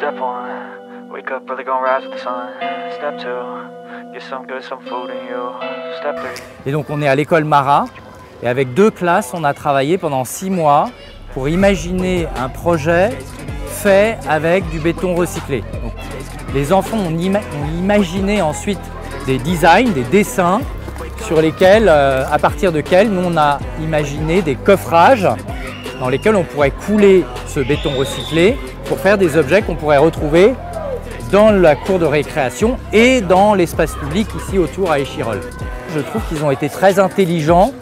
Step one, wake up early, gonna rise with the sun. Step two, get some good, some food in you. Step three. Et donc on est à l'école Marat et avec 2 classes, on a travaillé pendant 6 mois pour imaginer un projet fait avec du béton recyclé. Donc, les enfants ont imaginé ensuite des designs, des dessins sur lesquels, à partir desquels nous on a imaginé des coffrages dans lesquels on pourrait couler ce béton recyclé pour faire des objets qu'on pourrait retrouver dans la cour de récréation et dans l'espace public ici autour à Échirolles. Je trouve qu'ils ont été très intelligents,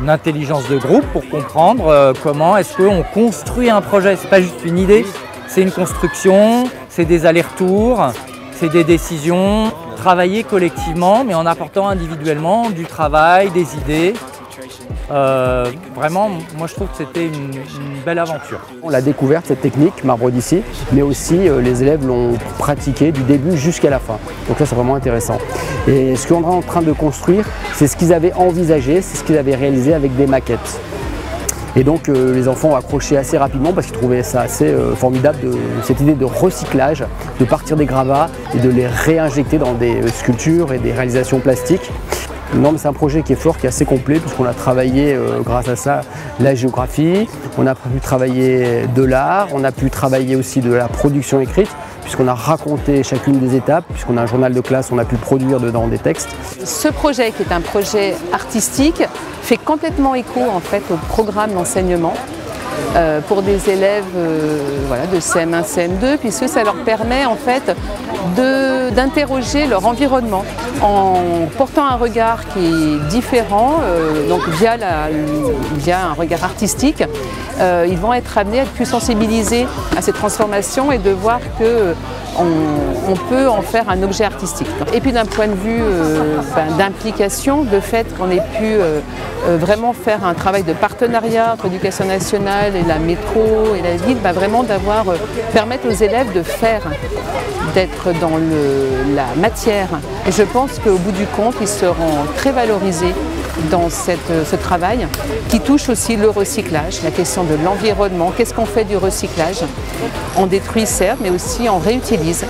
une intelligence de groupe pour comprendre comment est-ce qu'on construit un projet. Ce n'est pas juste une idée, c'est une construction, c'est des allers-retours, c'est des décisions. Travailler collectivement mais en apportant individuellement du travail, des idées. Vraiment, moi je trouve que c'était une belle aventure. On l'a découverte cette technique, marbre d'ici, mais aussi les élèves l'ont pratiqué du début jusqu'à la fin. Donc là c'est vraiment intéressant. Et ce qu'on est en train de construire, c'est ce qu'ils avaient envisagé, c'est ce qu'ils avaient réalisé avec des maquettes. Et donc les enfants ont accroché assez rapidement parce qu'ils trouvaient ça assez formidable, cette idée de recyclage, de partir des gravats et de les réinjecter dans des sculptures et des réalisations plastiques. Non, mais c'est un projet qui est fort, qui est assez complet, puisqu'on a travaillé grâce à ça la géographie, on a pu travailler de l'art, on a pu travailler aussi de la production écrite, puisqu'on a raconté chacune des étapes, puisqu'on a un journal de classe, on a pu produire dedans des textes. Ce projet, qui est un projet artistique, fait complètement écho en fait au programme d'enseignement pour des élèves voilà, de CM1, CM2, puisque ça leur permet en fait d'interroger leur environnement en portant un regard qui est différent, donc via un regard artistique. Ils vont être amenés à être plus sensibilisés à ces transformations et de voir qu'on peut en faire un objet artistique. Et puis d'un point de vue d'implication, le fait qu'on ait pu vraiment faire un travail de partenariat entre l'éducation nationale et la métro et la ville, vraiment permettre aux élèves de faire, d'être dans la matière. Et je pense qu'au bout du compte, ils seront très valorisés dans ce travail qui touche aussi le recyclage, la question de l'environnement. Qu'est-ce qu'on fait du recyclage? On détruit certes, mais aussi on réutilise.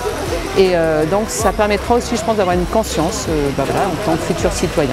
Et donc ça permettra aussi, je pense, d'avoir une conscience en tant que futurs citoyens.